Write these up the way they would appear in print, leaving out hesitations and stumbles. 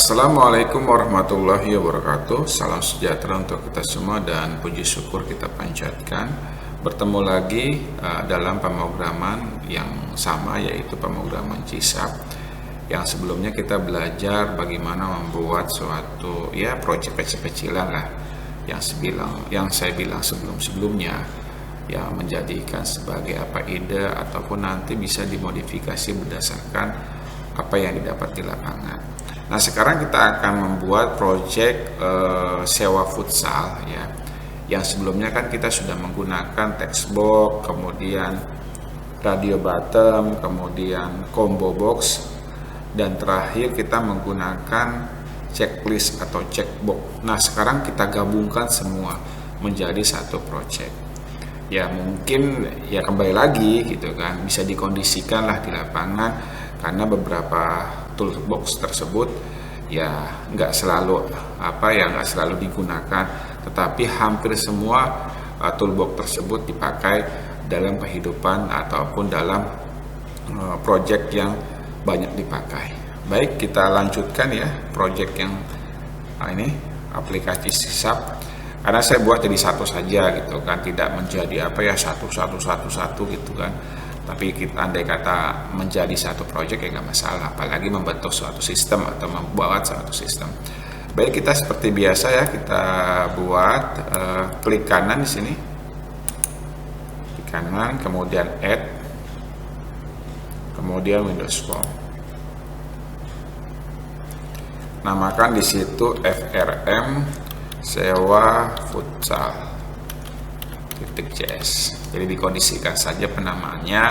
Assalamualaikum warahmatullahi wabarakatuh. Salam sejahtera untuk kita semua dan puji syukur kita panjatkan. Bertemu lagi dalam pemrograman yang sama, yaitu pemrograman CISAP. Yang sebelumnya kita belajar bagaimana membuat suatu proyek kecil-kecilan lah, yang saya bilang sebelum-sebelumnya, yang menjadikan sebagai ide ataupun nanti bisa dimodifikasi berdasarkan apa yang didapat di lapangan. Nah, sekarang kita akan membuat proyek sewa futsal ya. Yang sebelumnya kan kita sudah menggunakan textbox, kemudian radio bottom, kemudian combo box, dan terakhir kita menggunakan checklist atau checkbox. Nah, sekarang kita gabungkan semua menjadi satu proyek. Ya mungkin kembali lagi gitu kan, bisa dikondisikan lah di lapangan, karena beberapa toolbox tersebut nggak selalu digunakan, tetapi hampir semua toolbox tersebut dipakai dalam kehidupan ataupun dalam project yang banyak dipakai. Baik, kita lanjutkan ya project yang ini aplikasi CISAP. Karena saya buat jadi satu saja gitu kan, tidak menjadi satu gitu kan. Tapi kita andai kata menjadi satu proyek nggak masalah, apalagi membentuk suatu sistem atau membuat suatu sistem. Baik, kita seperti biasa ya, kita buat klik kanan di sini, klik kanan, kemudian add, kemudian Windows Form. Namakan di situ FRM sewa futsal .cs. Jadi dikondisikan saja penamaannya.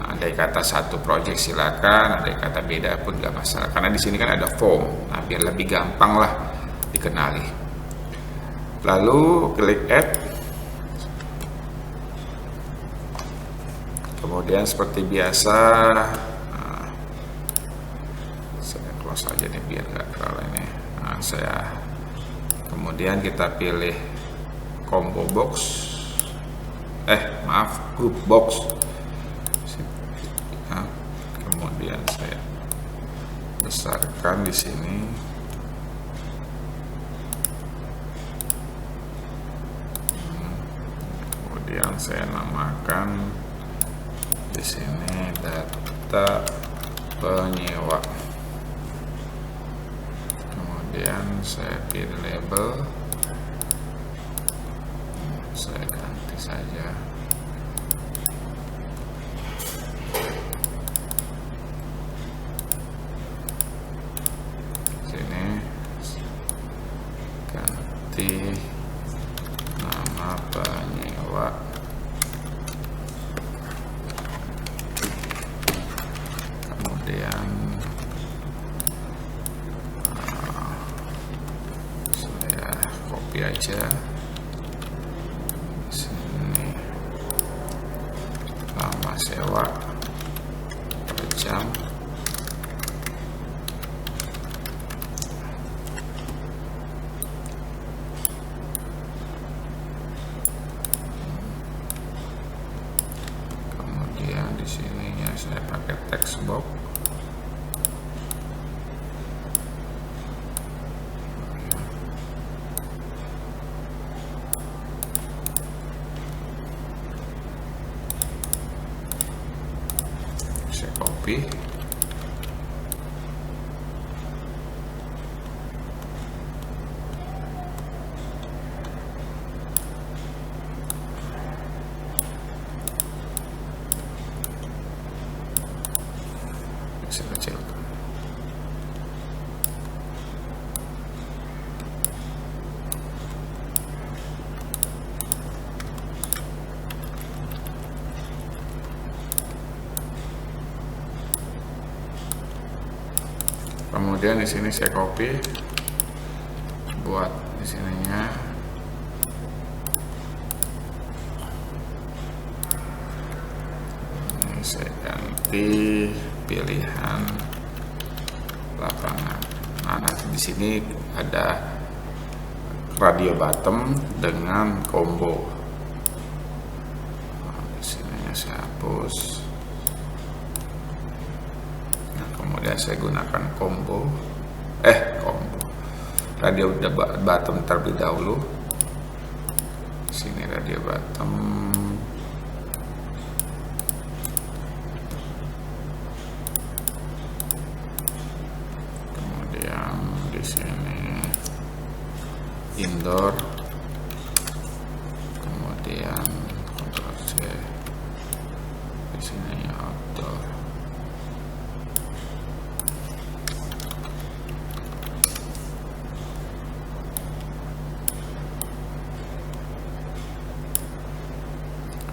Nah, andai kata satu project silakan, andai kata beda pun nggak masalah, karena di sini kan ada form. Nah, biar lebih gampang lah dikenali. Lalu klik add, kemudian seperti biasa saya close aja nih biar nggak terlalu ini. Nah, kemudian kita pilih combo box, group box. Nah, kemudian saya besarkan di sini. Kemudian saya namakan di sini data penyewa. Kemudian saya pilih label, saya ganti saja. Sini ganti nama penyewa. Kemudian saya copy aja. Lama sewa per jam, kemudian di sininya saya pakai text box. Saya copy, saya kecilkan. Kemudian di sini saya copy, buat di sininya. Ini saya ganti pilihan lapangan. Nah, nanti di sini ada radio bottom dengan combo. Nah, di sininya saya hapus. Kemudian saya gunakan combo radio bottom terlebih dahulu. Sini radio bottom, kemudian di sini indoor, kemudian Ctrl C, di sini outdoor.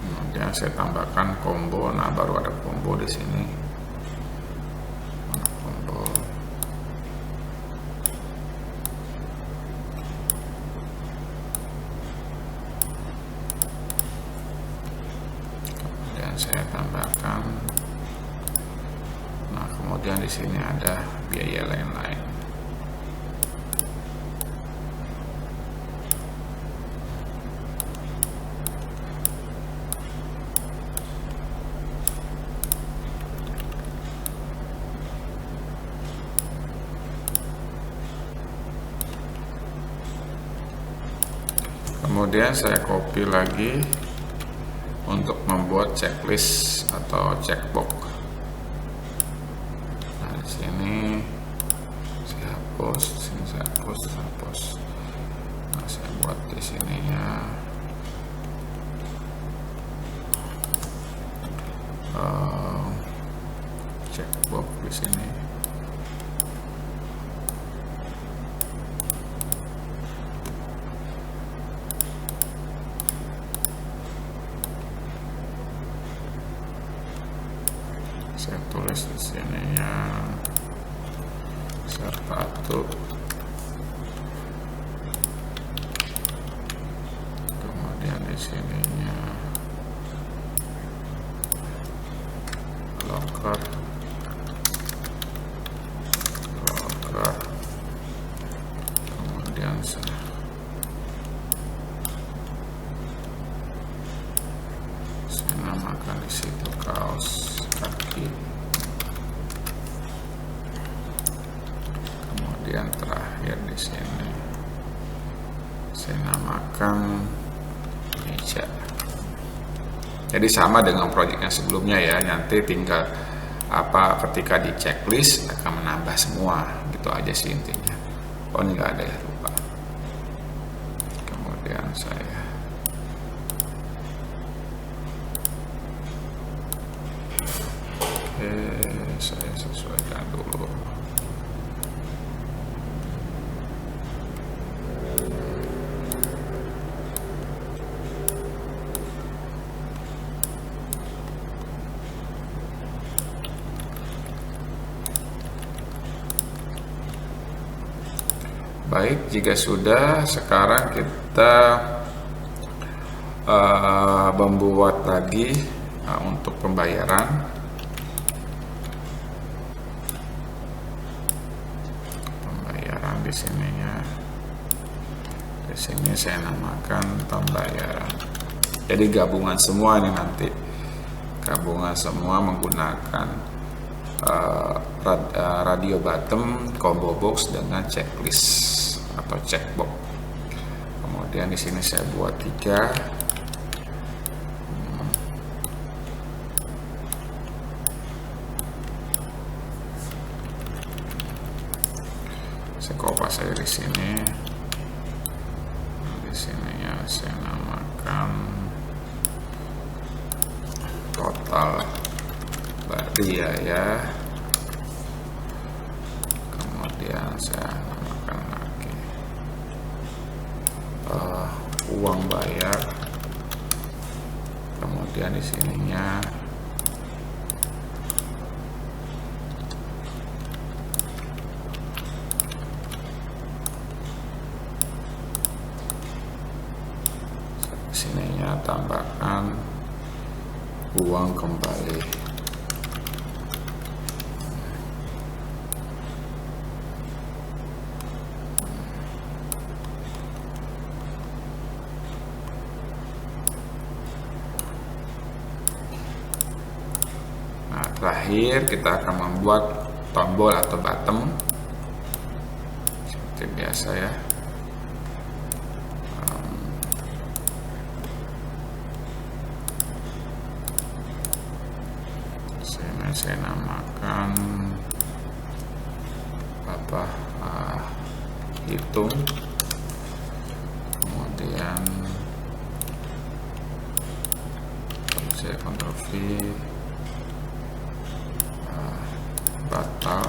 Kemudian saya tambahkan combo. Nah, baru ada combo di sini. Combo. Kemudian saya tambahkan. Nah, kemudian di sini ada biaya lain-lain. Kemudian saya copy lagi untuk membuat checklist atau checkbox. Nah, di sini saya hapus, di sini saya hapus. Nah, saya buat di sininya checkbox di sini. Saya tulis di sininya sepatu, kemudian di sininya locker, kemudian saya namakan di situ kaos kaki. Kemudian terakhir di sini saya namakan meja. Jadi sama dengan proyek yang sebelumnya ya, nanti tinggal ketika di checklist akan menambah semua, gitu aja sih intinya. Oh, ini nggak ada ya, lupa. Kemudian saya sesuaikan dulu. Baik, jika sudah, sekarang kita membuat lagi untuk pembayaran. Di sini ya, di sini saya namakan pembayaran. Jadi gabungan semua ini nanti, gabungan semua menggunakan radio bottom, combo box dengan checklist atau checkbox. Kemudian di sini saya buat 3. Saya kopas saya di sini. Di sininya saya namakan total biaya. Kemudian saya namakan lagi uang bayar. Kemudian di sininya tambahkan uang kembali. Nah, terakhir kita akan membuat tombol atau bottom. seperti biasa ya. Saya namakan apa, hitung, kemudian saya Ctrl V, batal.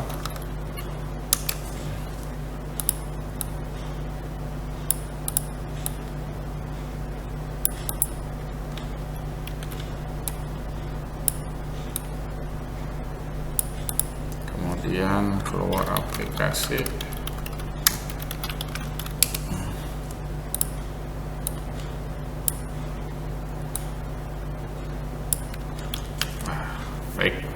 Kemudian keluar aplikasi. Baik.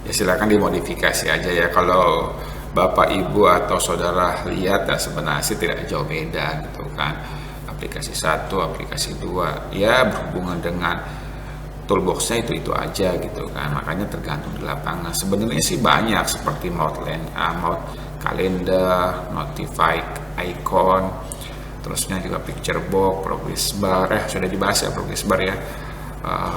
Ya silakan dimodifikasi aja ya. Kalau Bapak Ibu atau saudara lihat ya sebenarnya sih tidak jauh beda gitu kan. Aplikasi 1, aplikasi 2 ya berhubungan dengan toolboxnya itu aja gitu kan, makanya tergantung di lapangan. Sebenarnya sih banyak seperti mode kalender, notify icon, terusnya juga picture box, progress bar, sudah dibahas ya progress bar ya,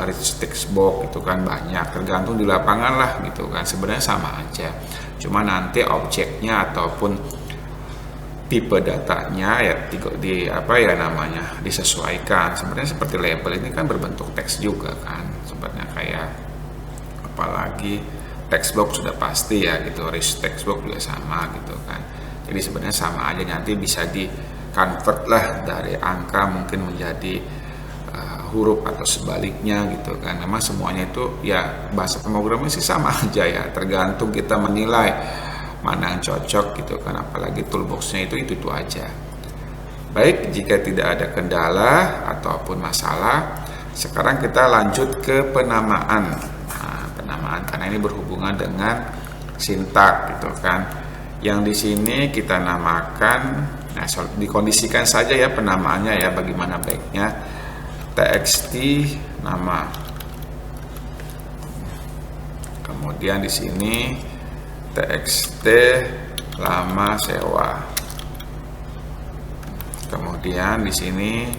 rich text box itu kan banyak, tergantung di lapangan lah gitu kan. Sebenarnya sama aja, cuma nanti objeknya ataupun tipe datanya ya disesuaikan. Sebenarnya seperti label ini kan berbentuk teks juga kan, sebenarnya kayak apalagi text box sudah pasti ya gitu, rich text box juga sama gitu kan. Jadi sebenarnya sama aja, nanti bisa di convert lah dari angka mungkin menjadi huruf atau sebaliknya gitu kan. Memang semuanya itu ya bahasa pemrograman sih sama aja ya, tergantung kita menilai mana yang cocok gitu kan, apalagi toolboxnya itu aja. Baik, jika tidak ada kendala ataupun masalah, sekarang kita lanjut ke penamaan. Nah, penamaan karena ini berhubungan dengan sintak gitu kan. Yang di sini kita namakan, nah dikondisikan saja ya penamaannya ya, bagaimana baiknya. TXT nama. Kemudian di sini TXT lama sewa. Kemudian di sini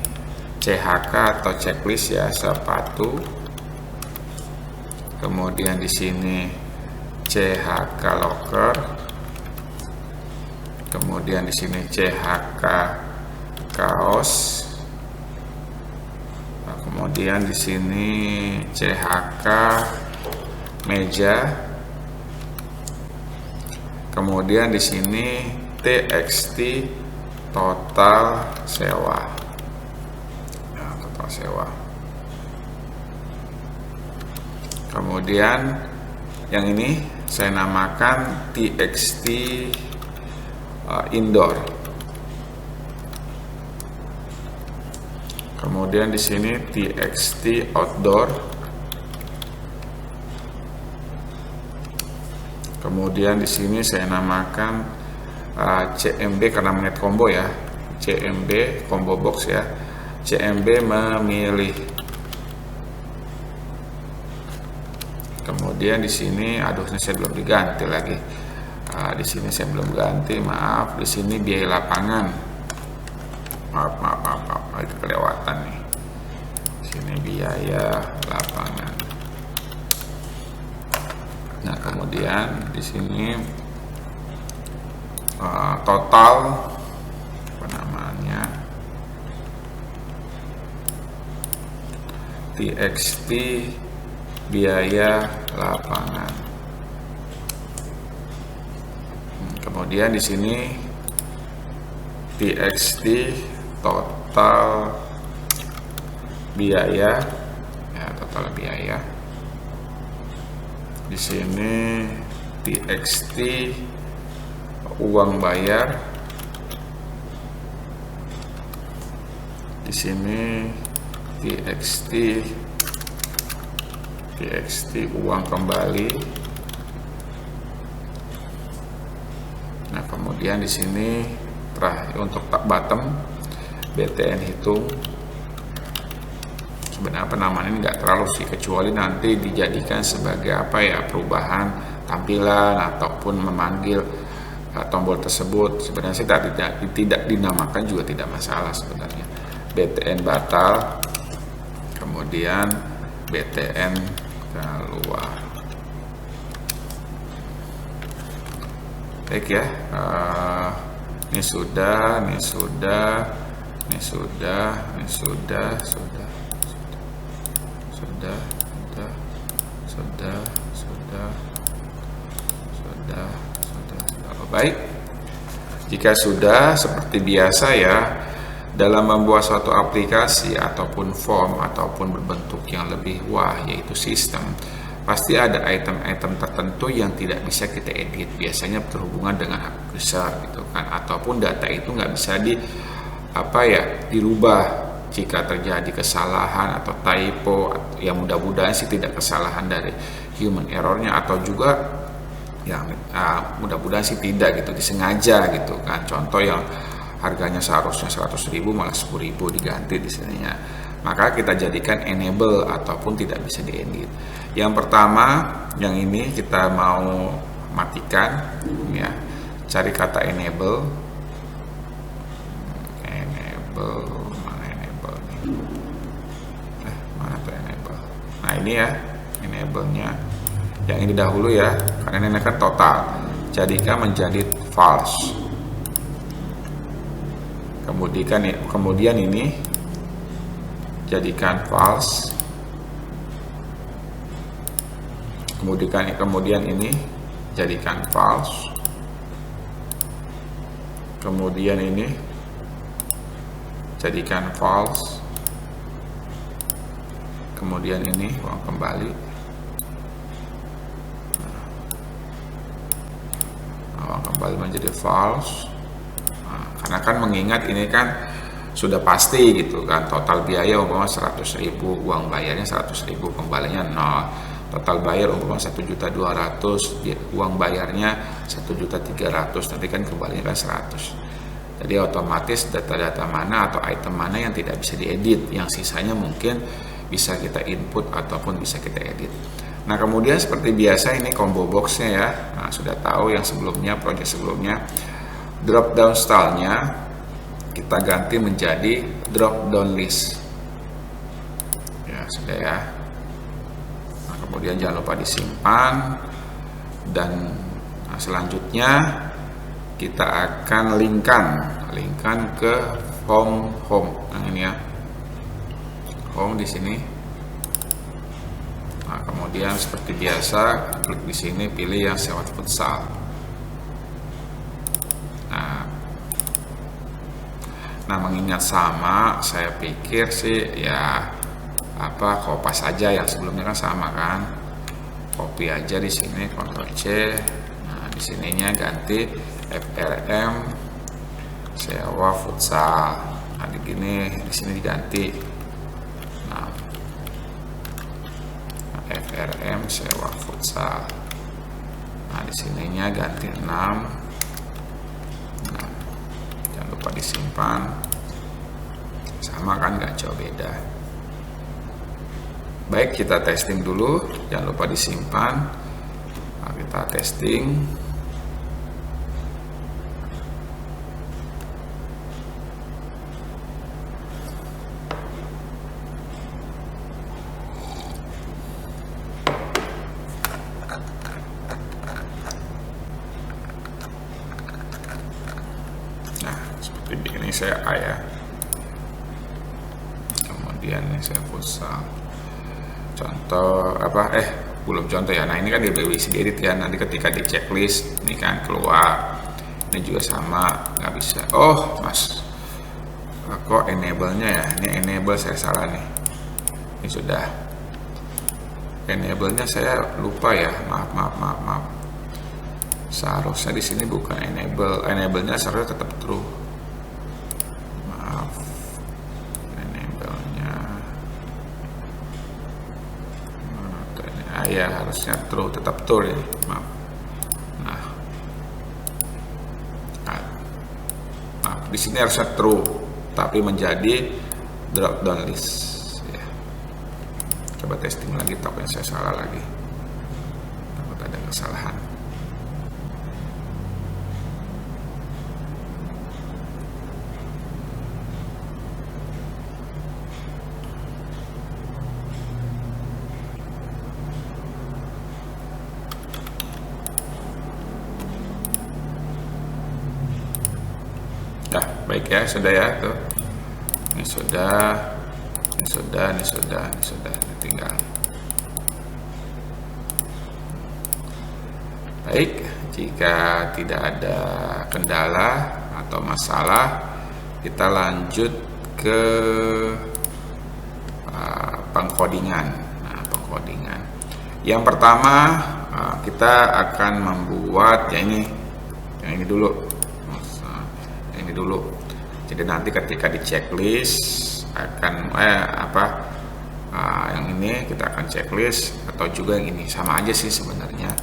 CHK atau checklist ya sepatu. Kemudian di sini CHK locker. Kemudian di sini CHK kaos. Nah, kemudian di sini CHK meja. Kemudian di sini TXT total sewa. Nah, total sewa. Kemudian yang ini saya namakan TXT indoor. Kemudian di sini TXT outdoor. Kemudian di sini saya namakan CMB karena magnet combo ya, CMB combo box ya, CMB memilih. Kemudian di sini, aduh ini saya belum diganti lagi. Di sini saya belum ganti, maaf. Di sini biaya lapangan, maaf, itu kelewatan nih. Di sini biaya lapangan. Nah, kemudian di sini total apa namanya TXT biaya lapangan. Kemudian di sini TXT total biaya ya, total biaya. Di sini TXT uang bayar. Di sini TXT uang kembali. Nah, kemudian di sini terakhir untuk bottom BTN hitung. Sebenarnya penamaan ini nggak terlalu sih, kecuali nanti dijadikan sebagai apa ya, perubahan tampilan ataupun memanggil tombol tersebut. Sebenarnya sih tidak dinamakan juga tidak masalah sebenarnya. BTN batal, kemudian BTN keluar. Baik ya, ini sudah, baik. Jika sudah, seperti biasa ya, dalam membuat suatu aplikasi ataupun form ataupun berbentuk yang lebih yaitu sistem, pasti ada item-item tertentu yang tidak bisa kita edit, biasanya berhubungan dengan hak user gitu kan, ataupun data itu nggak bisa dirubah jika terjadi kesalahan atau typo, yang mudah-mudahan sih tidak kesalahan dari human errornya, atau juga yang mudah-mudahan sih tidak gitu, disengaja gitu kan. Contoh yang harganya seharusnya 100.000 malah 10.000 diganti di sininya, maka kita jadikan enable ataupun tidak bisa diedit. Yang pertama, yang ini kita mau matikan ya, cari kata enable, mana enable nih, mana tuh enable. Nah ini ya enable-nya, yang ini dahulu ya, karena ini kan total, jadikan menjadi false. Kemudian ini jadikan false, kemudian ini jadikan false, kemudian ini jadikan false, kemudian ini uang kembali, uang kembali menjadi false. Karena kan mengingat ini kan sudah pasti gitu kan, total biaya umpama 100.000, uang bayarnya 100.000, kembalinya 0. Total bayar umpama 1.200.000, uang bayarnya 1.300.000, nanti kan kembalinya kan 100. Jadi otomatis data-data mana atau item mana yang tidak bisa diedit, yang sisanya mungkin bisa kita input ataupun bisa kita edit. Nah kemudian seperti biasa ini combo boxnya ya, nah, sudah tahu yang sebelumnya, project sebelumnya, drop down stylenya kita ganti menjadi drop down list ya, sudah ya. Nah, kemudian jangan lupa disimpan, dan selanjutnya kita akan linkkan ke home yang ini ya, home di sini. Nah, kemudian seperti biasa klik di sini, pilih yang sewa futsal. Nah mengingat sama, saya pikir sih ya kopas aja, yang sebelumnya kan sama kan, copy aja di sini, Ctrl C. Nah di sininya ganti FRM sewa futsal. Nah di sini diganti. Nah FRM sewa futsal. Nah di sininya ganti 6. Lupa disimpan, sama kan, nggak jauh beda. Baik, kita testing dulu, jangan lupa disimpan. Nah, kita testing. Ini saya A ya, kemudian ini saya futsal. Contoh belum contoh ya. Nah ini kan bisa diedit ya, nanti ketika di checklist ini kan keluar. Ini juga sama, nggak bisa. Oh mas, kok enable-nya ya, ini enable saya salah nih. Ini sudah enable-nya saya lupa ya, maaf. Seharusnya di sini bukan enable-nya seharusnya tetap true. Ya harusnya true, tetap true ya, maaf. Nah, di sini harusnya true, tapi menjadi drop down list ya. Coba testing lagi, takutnya saya salah lagi, takut ada kesalahan. baik ya, sudah ya tuh. Ini sudah, tinggal. Baik, jika tidak ada kendala atau masalah, kita lanjut ke pengkodingan. Nah, pengkodingan. Yang pertama kita akan membuat yang ini dulu. Yang ini dulu. Jadi nanti ketika di checklist akan yang ini kita akan checklist, atau juga yang ini sama aja sih sebenarnya.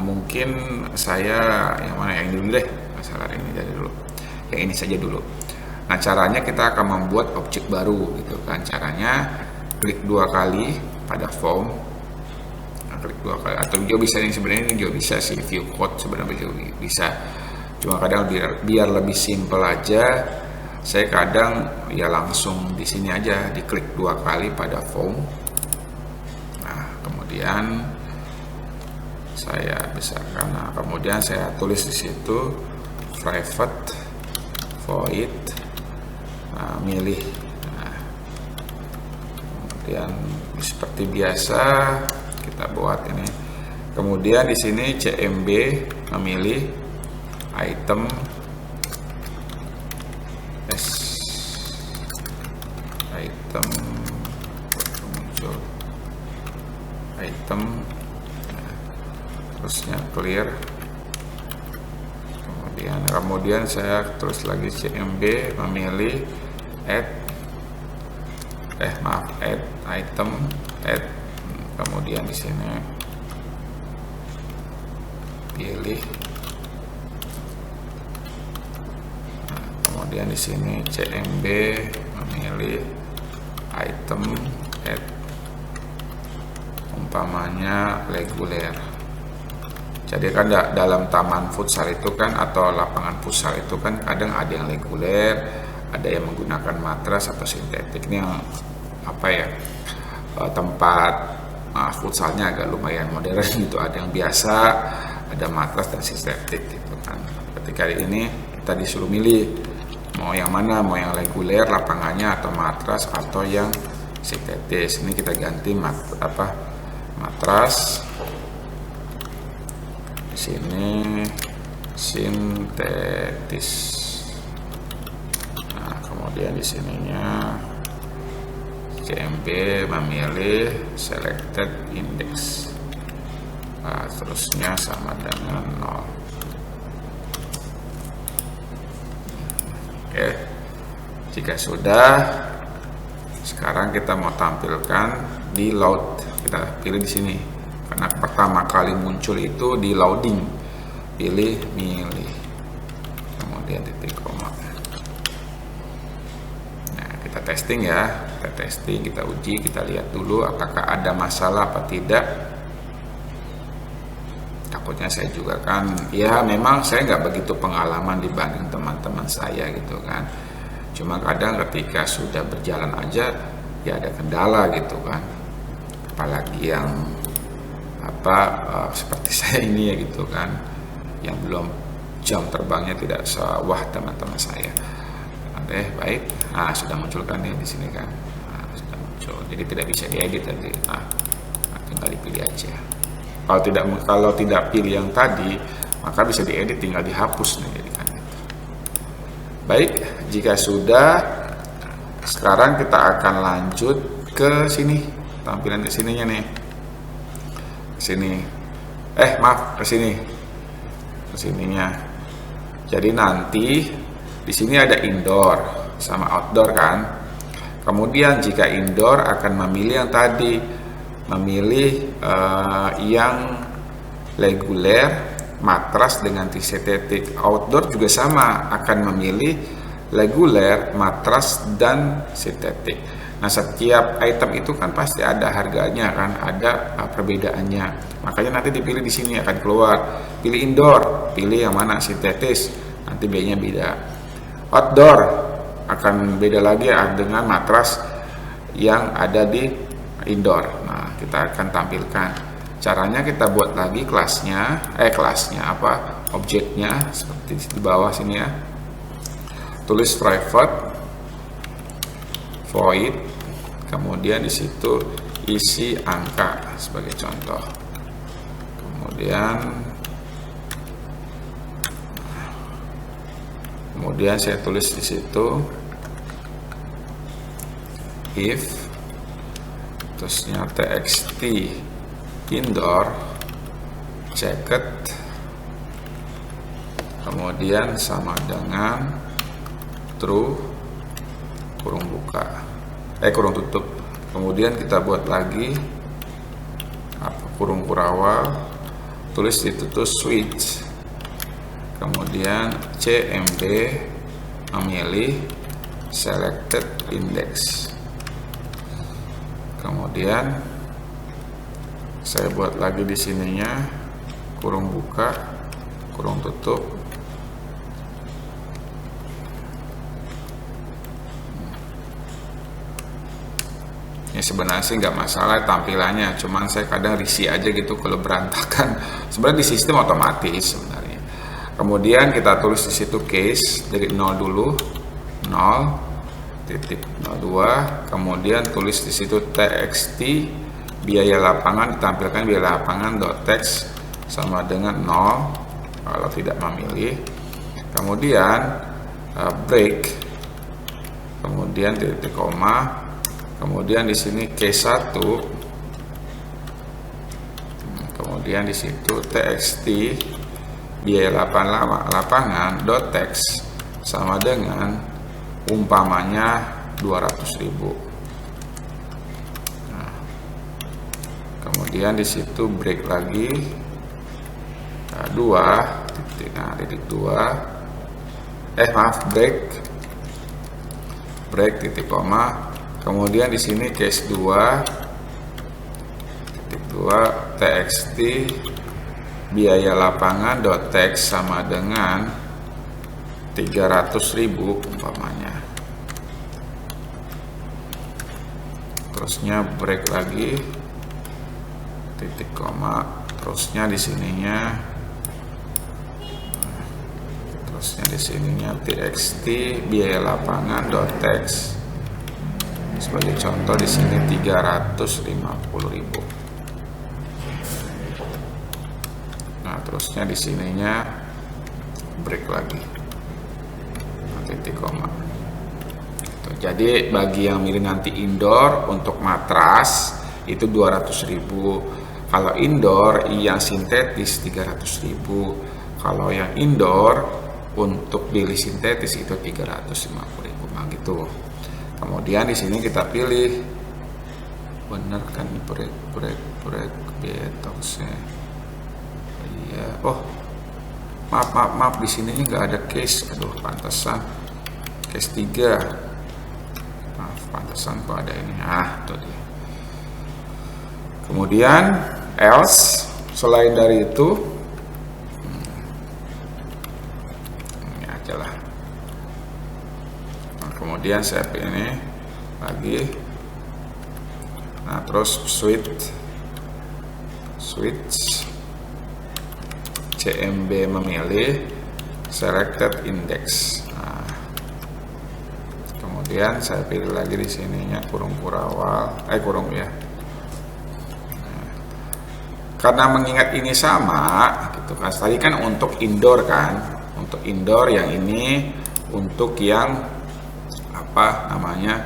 Mungkin saya yang mana, yang ini dulu deh, masalah ini dari dulu. Yang ini saja dulu. Nah, caranya kita akan membuat objek baru gitu kan. Caranya klik 2 kali pada form. Nah, klik 2 kali, atau juga bisa, ini sebenarnya ini juga bisa sih, view code sebenarnya juga bisa. Cuma kadang biar lebih simple aja, saya kadang ya langsung di sini aja diklik 2 kali pada form. Nah, kemudian saya besarkan. Nah, kemudian saya tulis di situ private void, milih. Nah, kemudian seperti biasa kita buat ini. Kemudian di sini CMB memilih item muncul item, terusnya clear. Kemudian saya tulis lagi CMB memilih add item, kemudian di sini pilih. Nah, kemudian di sini CMB memilih item add, umpamanya reguler. Jadi kan dalam taman futsal itu kan, atau lapangan futsal itu kan kadang ada yang reguler, ada yang menggunakan matras atau sintetik. Ini yang tempat futsalnya agak lumayan modern gitu. Ada yang biasa, ada matras dan sintetik gitu kan. Ketika ini kita disuruh milih mau yang mana, mau yang reguler lapangannya, atau matras, atau yang sintetis. Ini kita ganti matras. Sini sintetis. Nah, kemudian di sininya CMB memilih selected index. Nah, terusnya sama dengan 0. Oke. Jika sudah, sekarang kita mau tampilkan di load. Kita pilih di sini. Karena pertama kali muncul itu di loading, milih, kemudian titik koma. Nah, kita testing ya, kita uji, kita lihat dulu apakah ada masalah apa tidak. Takutnya saya juga kan, ya memang saya nggak begitu pengalaman dibanding teman-teman saya gitu kan. Cuma kadang ketika sudah berjalan aja ya ada kendala gitu kan, apalagi yang seperti saya ini ya gitu kan, yang belum jam terbangnya tidak sewah teman-teman saya. Oke, baik. Nah, sudah muncul kan nih di sini kan. Nah, sudah muncul. Jadi tidak bisa diedit tadi. Nah, tinggal dipilih aja. Kalau tidak pilih yang tadi, maka bisa diedit, tinggal dihapus nih jadi kan. Baik, jika sudah, sekarang kita akan lanjut ke sini. Tampilan ke sininya nih. Sini, ke sininya. Jadi nanti di sini ada indoor sama outdoor kan. Kemudian jika indoor akan memilih yang tadi, memilih yang reguler, matras dengan sintetik. Outdoor juga sama, akan memilih reguler, matras dan sintetik. Nah, setiap item itu kan pasti ada harganya kan, ada perbedaannya. Makanya nanti dipilih di sini akan keluar. Pilih indoor, pilih yang mana, sintetis, nanti biayanya beda. Outdoor akan beda lagi dengan matras yang ada di indoor. Nah, kita akan tampilkan. Caranya kita buat lagi objeknya seperti di bawah sini ya. tulis private void, kemudian di situ isi angka sebagai contoh. Kemudian saya tulis di situ if, terusnya txt indoor checked, kemudian sama dengan true kurung buka kurung tutup. Kemudian kita buat lagi kurung kurawal, tulis di situ switch, kemudian cmb memilih selected index. Kemudian saya buat lagi di sininya kurung buka kurung tutup. Ini sebenarnya sih nggak masalah tampilannya, cuman saya kadang risih aja gitu kalau berantakan. Sebenarnya di sistem otomatis sebenarnya. Kemudian kita tulis di situ case dari 0 dulu, 0.02, kemudian tulis di situ txt biaya lapangan, ditampilkan biaya lapangan .text sama dengan 0 kalau tidak memilih. Kemudian break, kemudian titik koma, kemudian di sini case 1, kemudian di situ txt biaya lapangan .text sama dengan umpamanya 200.000. Kemudian di situ break lagi break titik koma, kemudian di sini case 2 txt biaya lapangan .text sama dengan 300.000 umpamanya. Terusnya break lagi titik koma, terusnya di sininya txt biaya lapangan .text sebagai contoh di sini 350.000. Nah, terusnya di sininya break lagi titik koma. Jadi bagi yang milih nanti indoor untuk matras itu 200.000. Kalau indoor yang sintetis 300.000. Kalau yang indoor untuk beli sintetis itu 350.000 gitu. Kemudian di sini kita pilih bener kan break detoxnya. Iya. Oh, maaf di sininya nggak ada case. Aduh, pantesan case 3. Maaf, pantesan kok ada ini. Tuh dia. Kemudian else, selain dari itu ini aja lah. Nah, kemudian saya pilih lagi. Nah, terus switch cmb memilih selected index. Nah, kemudian saya pilih lagi di sininya kurung kurawal, kurung ya. Karena mengingat ini sama gitu kan, tadi kan untuk indoor kan, untuk indoor, yang ini untuk yang apa namanya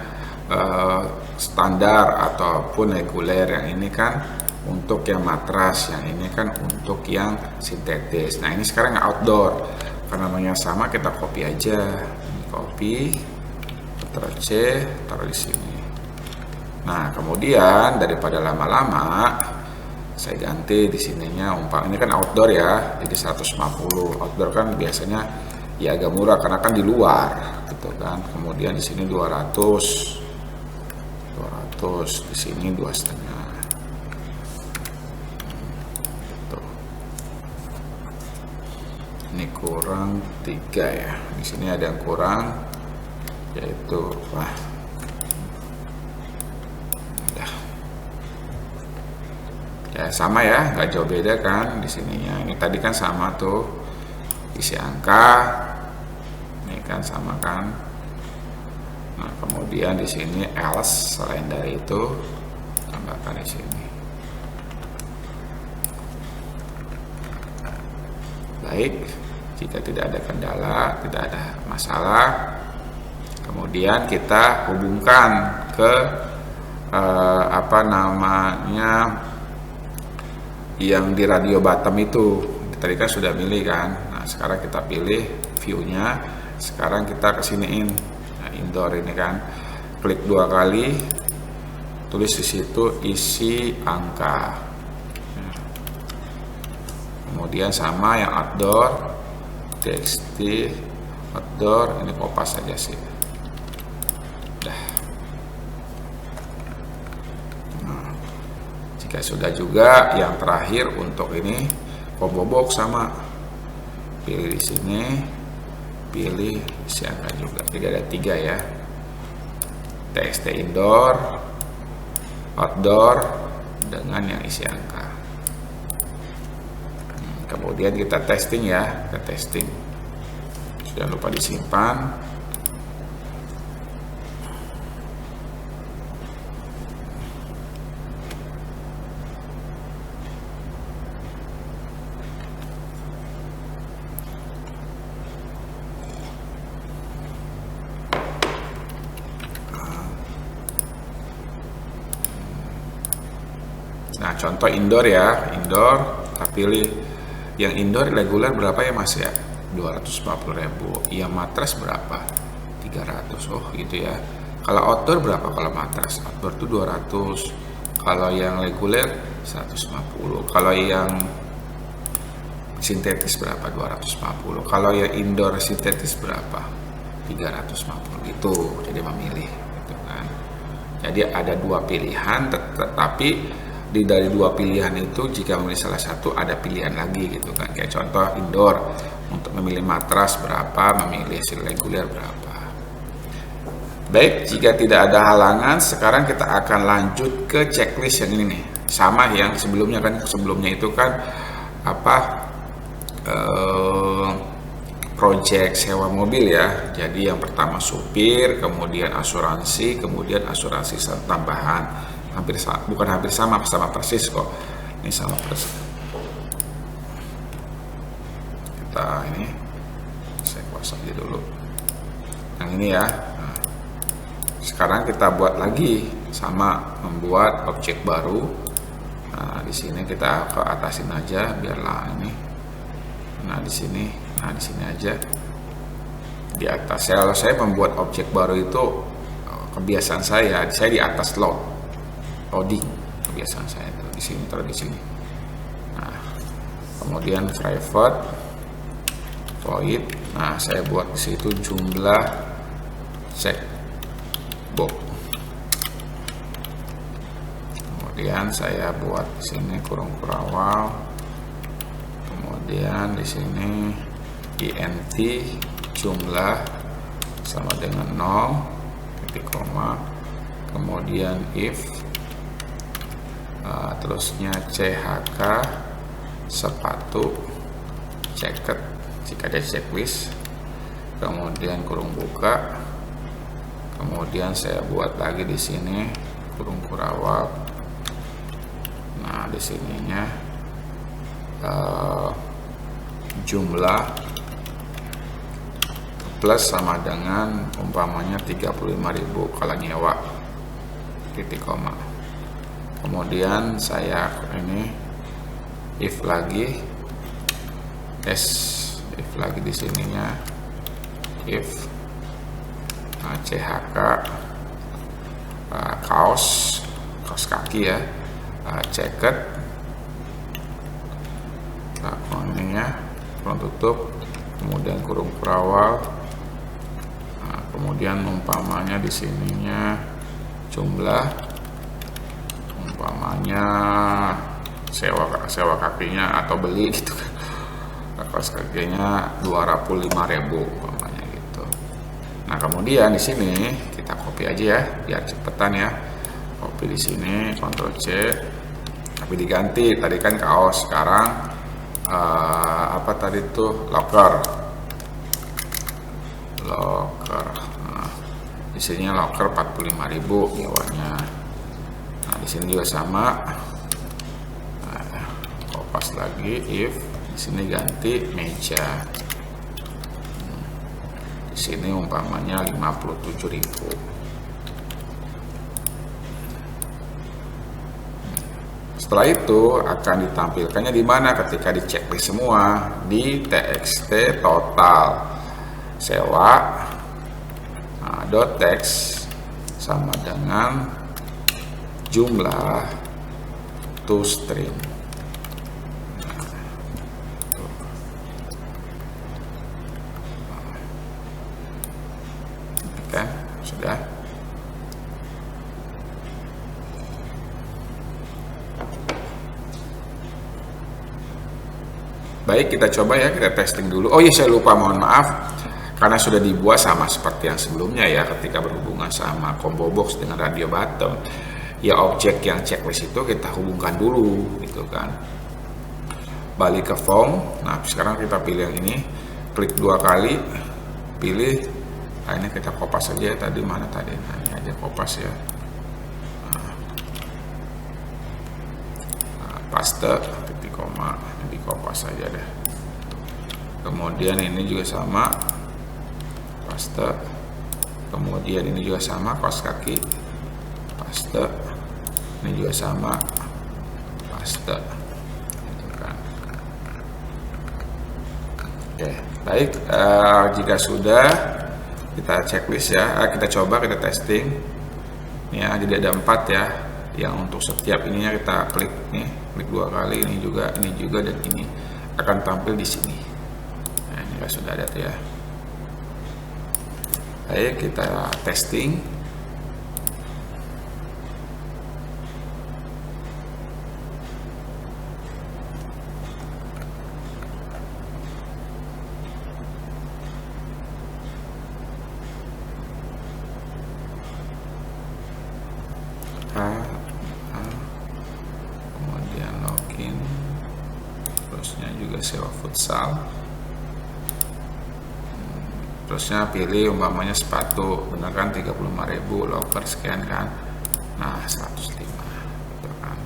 standar ataupun reguler, yang ini kan untuk yang matras, yang ini kan untuk yang sintetis. Nah, ini sekarang outdoor, karena namanya sama kita copy aja, ini copy, Ctrl C, taruh di sini. Nah, kemudian daripada lama-lama saya ganti di sininya ini kan outdoor ya, jadi 150. Outdoor kan biasanya ya agak murah karena kan di luar gitu kan. Kemudian di sini 200, di sini 2,5 gitu. Ini kurang 3 ya, di sini ada yang kurang, yaitu ya sama ya, nggak jauh beda kan di sininya. Ini tadi kan sama tuh isi angka, ini kan kan, sama kan. Nah, kemudian di sini else, selain dari itu tambahkan di sini. Baik, jika tidak ada kendala, tidak ada masalah, kemudian kita hubungkan ke yang di radio bottom itu. Tadi kan sudah pilih kan. Nah, sekarang kita pilih view-nya. Sekarang kita kesiniin, nah, indoor ini kan. Klik 2 kali, tulis di situ isi angka. Nah, kemudian sama yang outdoor, txt outdoor, ini kopas saja sih. Ya, sudah juga yang terakhir untuk ini combo box sama, pilih di sini, pilih isi angka juga. Jadi ada 3 ya, txt indoor, outdoor, dengan yang isi angka. Kemudian kita testing ya, kita testing. Jangan lupa disimpan. Nah, contoh indoor ya, indoor, kita pilih yang indoor reguler berapa ya Mas ya? 240.000. Yang matras berapa? 300. Oh, gitu ya. Kalau outdoor berapa kalau matras? Outdoor itu 200. Kalau yang reguler 150. Kalau yang sintetis berapa? 250. Kalau yang indoor sintetis berapa? 350 gitu. Jadi memilih gitu kan. Jadi ada 2 pilihan, tetapi dari 2 pilihan itu jika memilih salah satu ada pilihan lagi gitu kan. Kayak contoh indoor, untuk memilih matras berapa, memilih reguler berapa. Baik, jika tidak ada halangan, sekarang kita akan lanjut ke checklist yang ini nih. Sama yang sebelumnya kan, sebelumnya itu kan project sewa mobil ya. Jadi yang pertama supir, kemudian asuransi, kemudian asuransi tambahan. Bukan hampir sama persis kok. Ini sama persis. Kita ini saya kuasa aja dulu. Yang ini ya. Nah, sekarang kita buat lagi, sama membuat objek baru. Nah, di sini kita ke atasin aja biarlah ini. Nah, di sini aja. Di atas. Kalau saya membuat objek baru itu kebiasaan saya di atas loading, kebiasaan saya itu di sini, taruh di sini. Nah, kemudian private void. Nah, saya buat di situ jumlah checkbox. Kemudian saya buat di sini kurung kurawal. Kemudian di sini int jumlah sama dengan 0, titik koma. Kemudian if terusnya CHK sepatu jacket jika ada checklist, kemudian kurung buka, kemudian saya buat lagi di sini kurung kurawal. Nah, di sininya jumlah plus sama dengan umpamanya 35.000 kalau nyewa, titik koma. Kemudian saya ini if lagi di sininya if CHK kaos kaki ya, jacket, ininya kurung tutup, kemudian kurung kurawal. Nah, kemudian umpamanya di sininya jumlah umpamanya sewa kakinya atau beli gitu kan, kaos kakinya 25.000 umpamanya gitu. Nah, kemudian di sini kita copy aja ya biar cepetan ya. Copy di sini, Ctrl C, tapi diganti. Tadi kan kaos, sekarang tadi tuh locker Di sini locker 45.000 nyewanya. Nah, di sini juga sama. Nah, kopas lagi if, di sini ganti meja. Di sini umpamanya 57.000. Setelah itu akan ditampilkannya di mana ketika di checklist semua di txt total sewa dot text sama dengan jumlah toString. Oke, sudah. Baik, kita coba ya, kita testing dulu. Oh iya, saya lupa, mohon maaf. Karena sudah dibuat sama seperti yang sebelumnya ya, ketika berhubungan sama combo box dengan radio button. Ya, objek yang checklist itu kita hubungkan dulu, gitu kan. Balik ke form. Nah, sekarang kita pilih yang ini. Klik 2 kali. Pilih. Nah, ini kita kopas saja ya. Tadi mana tadi? Nah, ini aja kopas ya. Paste, titik koma, di kopas saja deh. Kemudian ini juga sama, paste. Kemudian ini juga sama, kaos kaki, paste. Ini juga sama, paste. Gitu kan. Oke, baik. Jika sudah, kita checklist ya. Kita coba, kita testing. Ya, jadi ada 4 ya. Yang untuk setiap ininya kita klik nih, klik 2 kali, ini juga, dan ini akan tampil di sini. Nah, ini sudah ada tuh ya. Baik, kita testing. Kemudian login, terusnya juga sewa futsal, terusnya pilih umpamanya sepatu, bener kan 35.000, locker sekian kan. Nah, 105 gitu kan,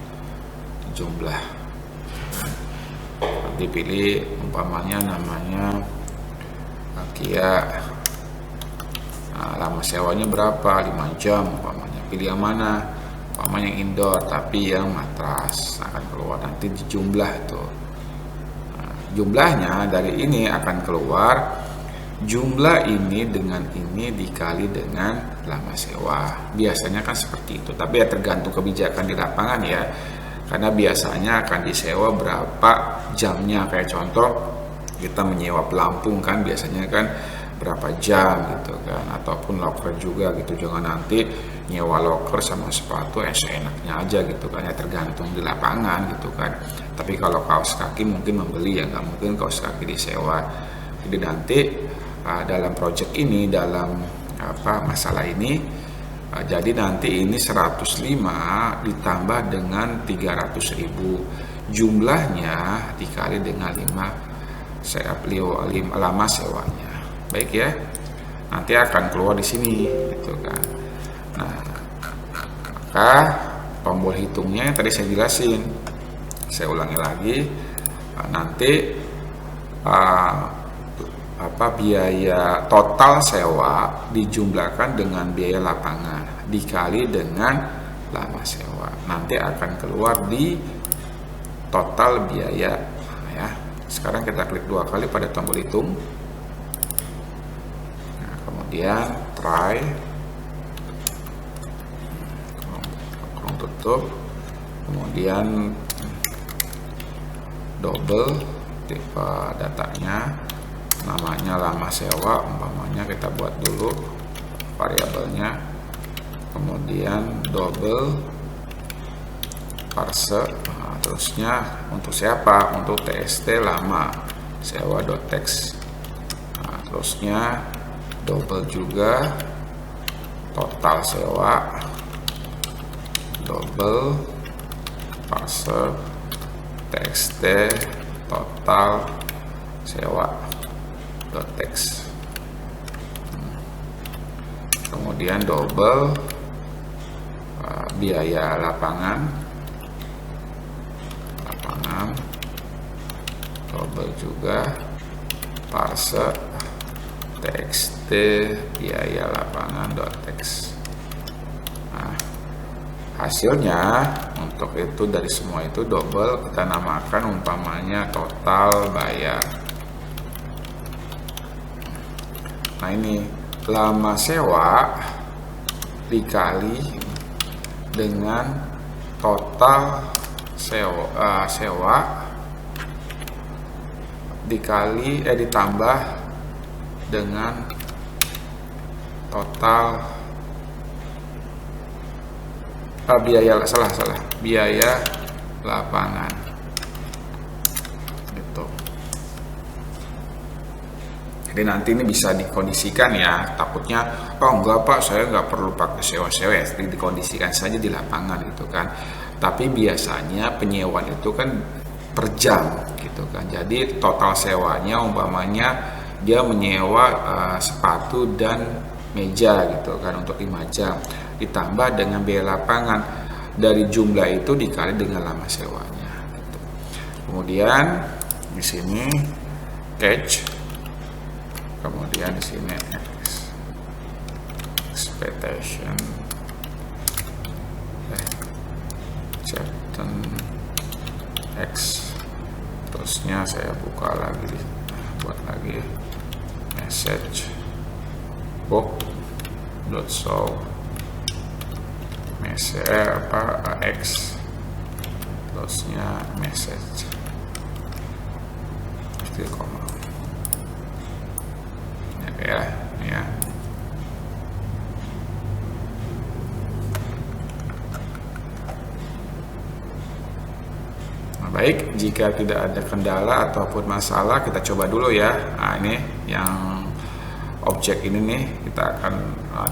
jumlah. Nanti pilih umpamanya namanya Kia. Nah, lama sewanya berapa, 5 jam umpamanya. Pilih yang mana, umpamanya yang indoor tapi yang matras. Akan keluar nanti di jumlah tuh. Nah, jumlahnya dari ini akan keluar jumlah ini dengan ini dikali dengan lama sewa. Biasanya kan seperti itu, tapi ya tergantung kebijakan di lapangan ya. Karena biasanya akan disewa berapa jamnya. Kayak contoh kita menyewa pelampung kan, biasanya kan berapa jam gitu kan, ataupun locker juga gitu. Jangan nanti nyewa locker sama sepatu seenaknya aja gitu kan, ya tergantung di lapangan gitu kan. Tapi kalau kaos kaki mungkin membeli ya, nggak mungkin kaos kaki disewa. Jadi nanti dalam project ini, dalam masalah ini, jadi nanti ini 105 ditambah dengan 300.000, jumlahnya dikali dengan 5 lama sewanya. Baik ya, nanti akan keluar di sini gitu kan. Nah, maka tombol hitungnya yang tadi saya jelasin, saya ulangi lagi. Nanti biaya total sewa dijumlahkan dengan biaya lapangan dikali dengan lama sewa, nanti akan keluar di total biaya ya. Sekarang kita klik 2 kali pada tombol hitung. Nah, kemudian try, kurung tutup, kemudian double tipe datanya, namanya lama sewa, umpamanya kita buat dulu variabelnya, kemudian double parse. Nah, terusnya untuk siapa, untuk txt lama sewa.text. Nah, terusnya double juga total sewa, double parse txt total sewa.text. Kemudian kemudian double biaya lapangan, double juga parse txt biaya lapangan.txt. Nah, hasilnya untuk itu dari semua itu double kita namakan umpamanya total bayar. Nah, ini lama sewa dikali dengan total sewa dikali ditambah dengan total biaya biaya lapangan gitu. Jadi nanti ini bisa dikondisikan ya, takutnya enggak Pak, saya nggak perlu pakai sewa-sewa, jadi dikondisikan saja di lapangan gitu kan. Tapi biasanya penyewaan itu kan per jam gitu kan. Jadi total sewanya umpamanya dia menyewa sepatu dan meja gitu kan untuk 5 jam, ditambah dengan biaya lapangan, dari jumlah itu dikali dengan lama sewanya gitu. Kemudian di sini catch, kemudian di sini expectation X, terusnya saya buka lagi, buat lagi message book.show message X, terusnya message koma ya. Nah, baik, jika tidak ada kendala ataupun masalah kita coba dulu ya. Nah, ini yang objek ini nih kita akan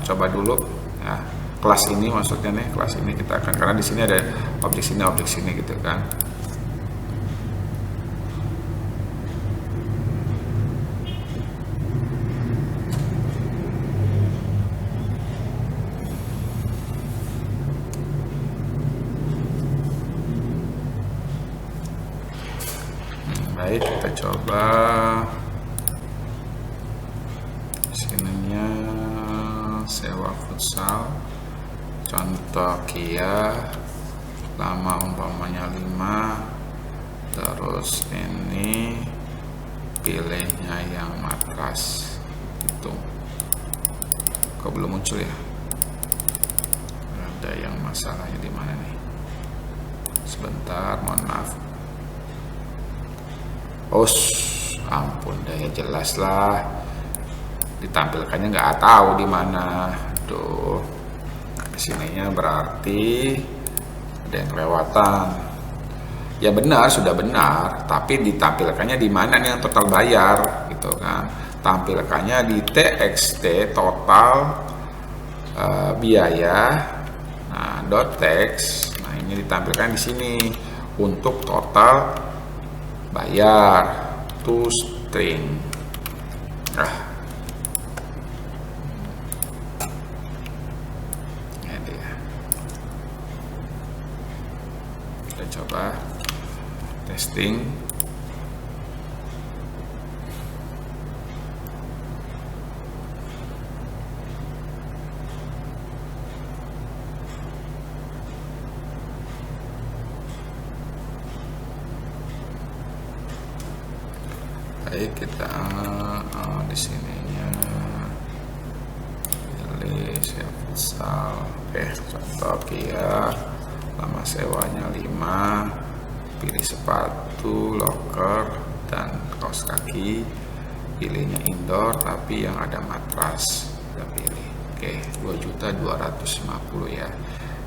coba dulu ya. Kelas ini maksudnya nih, kelas ini kita akan, karena di sini ada objek sini gitu kan. Baik, kita coba sininya sewa futsal, contoh Kia, lama umpamanya 5, terus ini pilihnya yang matras itu. Kok belum muncul ya? Ada yang masalahnya di mana nih? Sebentar, mohon maaf. Ampun deh, ya jelas lah ditampilkannya nggak tahu di mana tuh. Kesininya berarti ada yang kelewatan. Ya benar, sudah benar, tapi ditampilkannya di mana nih yang total bayar gitu kan. Tampilkannya di txt total biaya, nah .text. Nah, ini ditampilkan di sini untuk total bayar to string. Ini dia. Kita coba testing. Baik, kita di sininya pilih sewa futsal. Oke, contoh Kia, lama sewanya 5, pilih sepatu, locker, dan kaos kaki. Pilihnya indoor tapi yang ada matras kita pilih. Oke, 2.250.000 ya.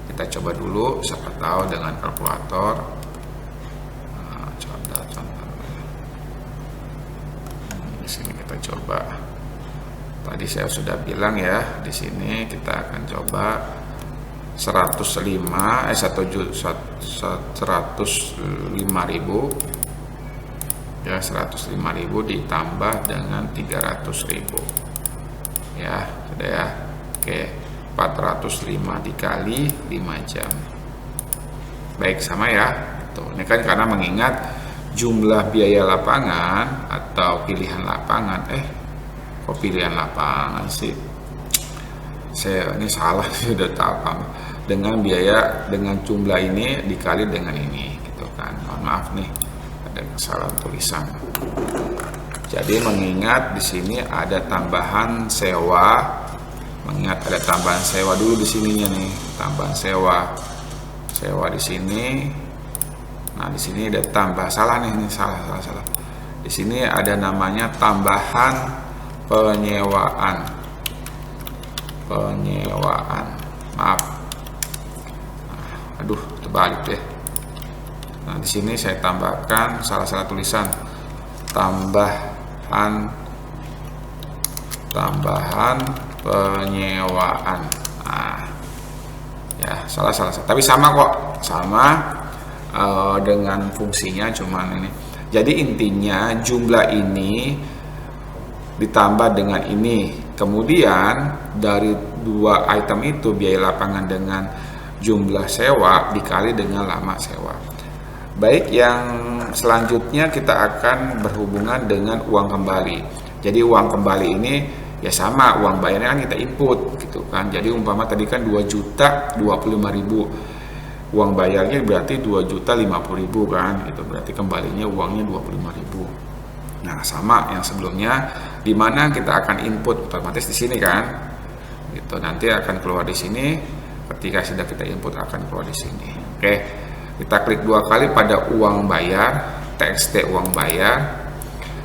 Kita coba dulu, siapa tahu dengan kalkulator. Sini kita coba. Tadi saya sudah bilang ya, di sini kita akan coba 105.000 ya, 105.000 ditambah dengan 300.000 ya, sudah ya. Oke, 405 dikali 5 jam. Baik, sama ya. Tuh, ini kan karena mengingat jumlah biaya lapangan atau pilihan lapangan. Kok pilihan lapangan sih? Saya ini salah sih, udah tahu. Dengan biaya, dengan jumlah ini dikali dengan ini gitu kan. Mohon maaf nih, ada kesalahan tulisan. Jadi mengingat di sini ada tambahan sewa, mengingat ada tambahan sewa dulu di sininya nih, tambahan sewa di sini. Nah, di sini ada tambah, salah nih, ini salah. Di sini ada namanya tambahan penyewaan. Maaf. Aduh, terbalik deh. Nah, di sini saya tambahkan salah tulisan. Tambahan penyewaan. Nah, ya salah. Tapi sama kok, dengan fungsinya, cuman ini. Jadi intinya jumlah ini ditambah dengan ini. Kemudian dari dua item itu, biaya lapangan dengan jumlah sewa dikali dengan lama sewa. Baik, yang selanjutnya kita akan berhubungan dengan uang kembali. Jadi uang kembali ini ya sama, uang bayarnya kan kita input gitu kan. Jadi umpama tadi kan 2.025.000, uang bayarnya berarti 2.050.000 kan, itu berarti kembalinya uangnya 25.000. Nah, sama yang sebelumnya, di mana kita akan input otomatis di sini kan, gitu. Nanti akan keluar di sini. Ketika sudah kita input akan keluar di sini. Oke, kita klik 2 kali pada uang bayar, txt uang bayar.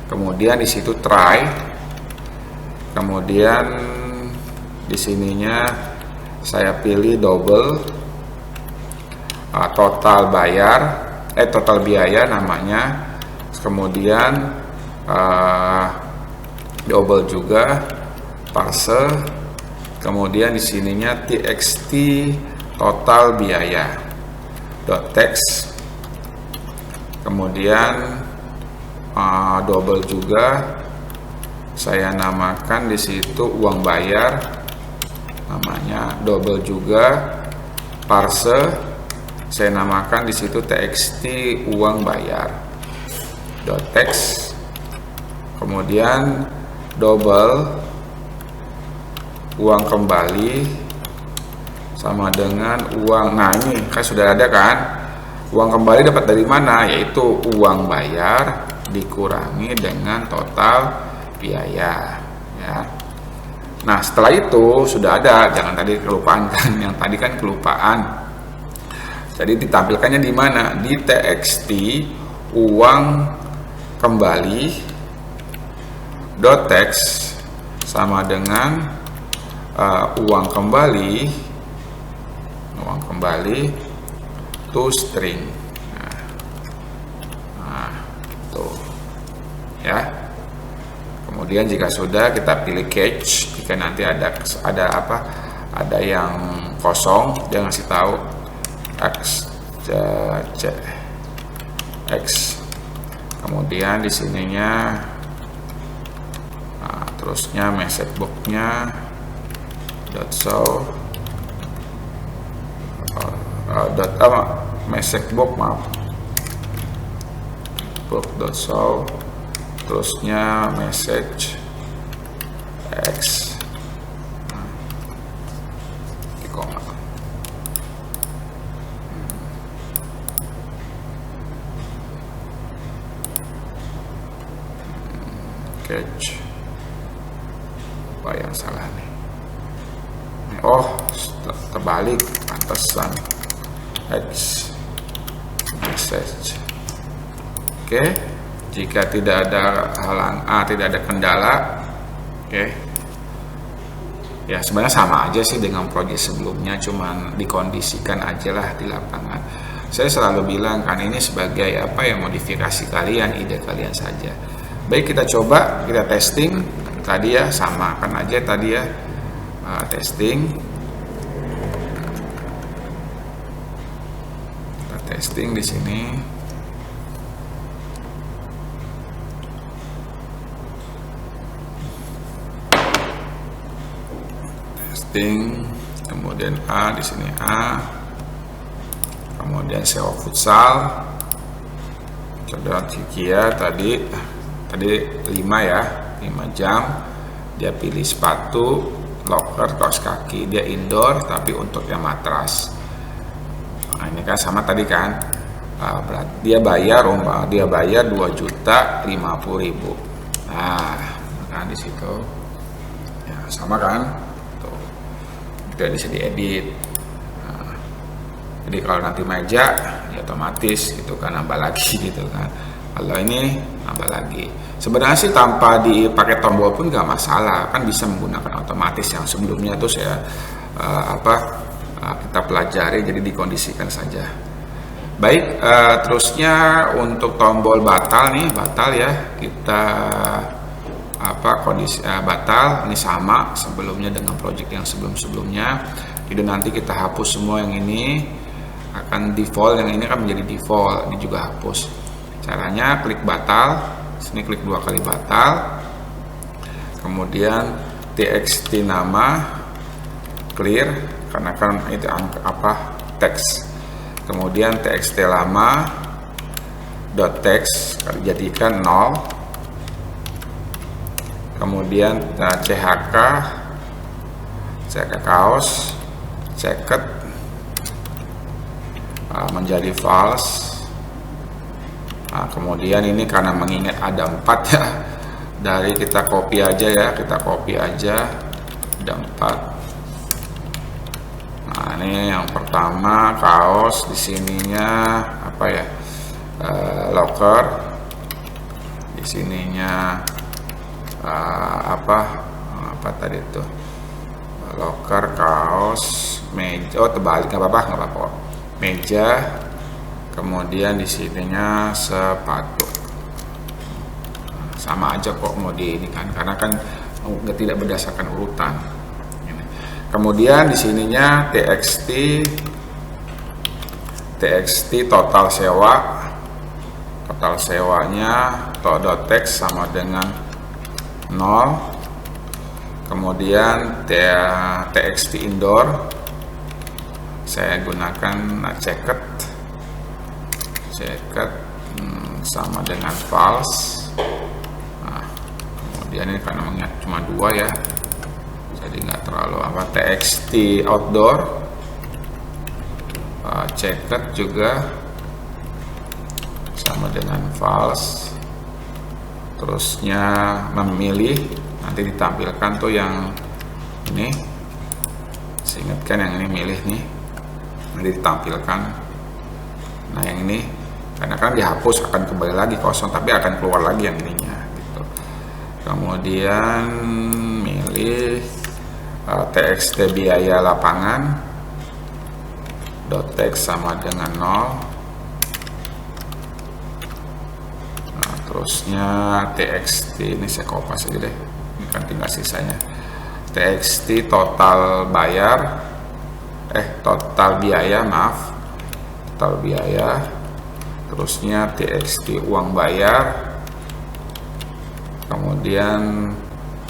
Kemudian di situ try. Kemudian di sininya saya pilih double, total biaya namanya. Kemudian double juga parse. Kemudian di sininya txt total biaya .text. Kemudian double juga saya namakan di situ uang bayar, namanya double juga parse. Saya namakan di situ txt uang bayar .text. Kemudian double uang kembali sama dengan uang. Nah, ini kan sudah ada kan, uang kembali dapat dari mana, yaitu uang bayar dikurangi dengan total biaya ya. Nah, setelah itu sudah ada, jangan tadi kelupaan kan, yang tadi kan kelupaan. Jadi ditampilkannya di mana, di txt uang kembali .text sama dengan uang kembali to string. Nah, gitu ya. Kemudian jika sudah, kita pilih catch. Jika nanti ada yang kosong, dia ngasih tahu x. Kemudian di sininya terusnya message box-nya .show message box box.show, terusnya message x di koma. Catch, apa yang salah nih? Oh, terbalik, pantesan x message. Oke, jika tidak ada tidak ada kendala, oke. Ya, sebenarnya sama aja sih dengan proyek sebelumnya, cuman dikondisikan aja lah di lapangan. Saya selalu bilang kan, ini sebagai modifikasi kalian, ide kalian saja. Baik, kita coba, kita testing. Tadi ya, samakan aja tadi ya, testing. Kita testing di sini. kemudian A, di sini A, kemudian sewa futsal, sedang Kia tadi 5 ya, 5 jam. Dia pilih sepatu, locker, kaos kaki, dia indoor tapi untuk yang matras. Nah, ini kan sama tadi kan, dia bayar 2.050.000. Nah, kan di situ ya sama kan, tuh udah bisa diedit. Nah, jadi kalau nanti meja ya otomatis itu kan nambah lagi gitu kan. Kalau ini nambah lagi. Sebenarnya sih tanpa dipakai tombol pun nggak masalah, kan bisa menggunakan otomatis yang sebelumnya tuh saya kita pelajari, jadi dikondisikan saja. Baik, terusnya untuk tombol batal nih, batal ya, kita kondisi batal ini sama sebelumnya dengan project yang sebelumnya. Jadi nanti kita hapus semua yang ini, akan default, yang ini kan menjadi default, ini juga hapus. Caranya klik batal, sini klik 2 kali batal, kemudian txt nama clear karena kan itu teks, kemudian txt lama dot text jadikan 0, kemudian chk kaos ceket menjadi false. Nah, kemudian ini karena mengingat ada 4 ya, dari kita copy aja ya, ada 4. Nah, ini yang pertama kaos, di sininya locker, di sininya tadi itu locker, kaos, meja, terbalik nggak apa-apa, meja. Kemudian di sininya sepatu, sama aja kok mau di ini kan, karena kan tidak berdasarkan urutan. Kemudian di sininya txt total sewanya .text sama dengan 0. Kemudian txt indoor saya gunakan ceket sama dengan false. Nah, kemudian ini karena mengingat cuma 2 ya, jadi nggak terlalu txt outdoor ceket juga sama dengan false. Terusnya memilih, nanti ditampilkan tuh yang ini, ingatkan yang ini milih nih, nanti ditampilkan. Nah yang ini karena kan dihapus akan kembali lagi kosong, tapi akan keluar lagi yang ininya gitu. Kemudian milih txt biaya lapangan .text sama dengan 0. Nah, terusnya txt ini saya kopas aja deh, ini kan tinggal sisanya. Txt total biaya, terusnya txt uang bayar, kemudian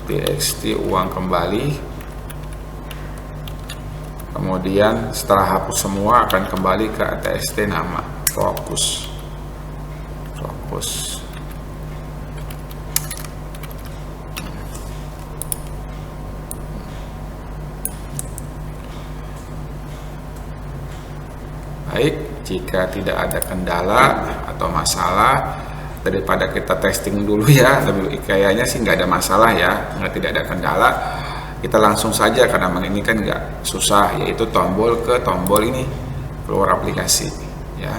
txt uang kembali, kemudian setelah hapus semua akan kembali ke txt nama fokus. Baik, jika tidak ada kendala atau masalah, daripada kita testing dulu ya, lebih kayaknya sih nggak ada masalah ya, tidak ada kendala, kita langsung saja karena ini kan nggak susah, yaitu tombol ke tombol ini keluar aplikasi ya,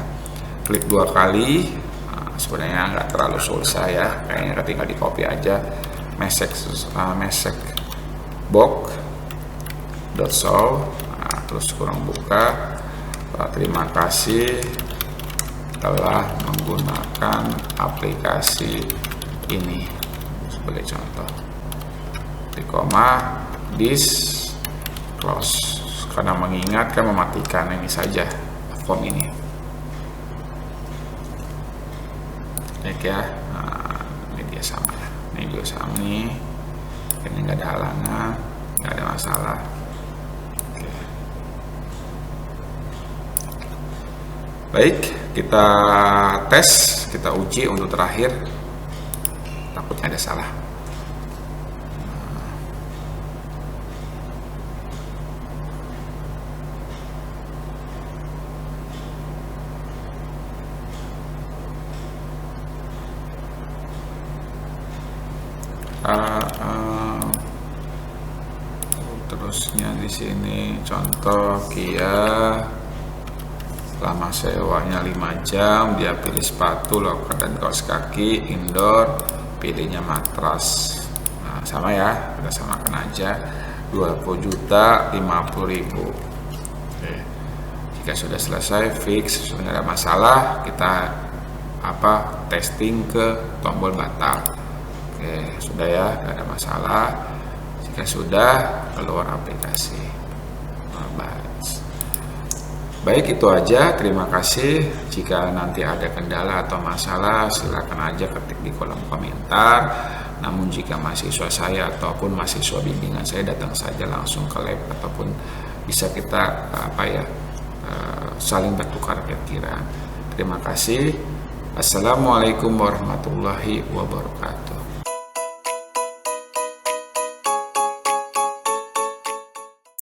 klik 2 kali. Nah, sebenarnya nggak terlalu susah ya, kayaknya tinggal di copy aja, message box .show, nah, terus kurang buka. Terima kasih telah menggunakan aplikasi ini, sebagai contoh, di koma this close, karena mengingatkan mematikan ini saja form ini. Baik ya, nah, ini dia sama ya, ini juga sama nih, ini nggak ada halangan, nggak ada masalah. Oke. Baik, kita tes, kita uji untuk terakhir. Takutnya ada salah. Terusnya di sini contoh Kia lama sewanya 5 jam, dia pilih sepatu, loker dan kaos kaki, indoor, pilihnya matras. Nah, sama ya, kita samakan aja 20 juta 50 ribu. Oke. Jika sudah selesai fix, sudah ada masalah, kita testing ke tombol batal. Oke, sudah ya, tidak ada masalah. Jika sudah, keluar aplikasi. Baik, itu aja. Terima kasih. Jika nanti ada kendala atau masalah, silakan aja ketik di kolom komentar. Namun jika mahasiswa saya ataupun mahasiswa bimbingan saya datang saja langsung ke lab, ataupun bisa kita saling bertukar pikiran. Terima kasih. Assalamualaikum warahmatullahi wabarakatuh.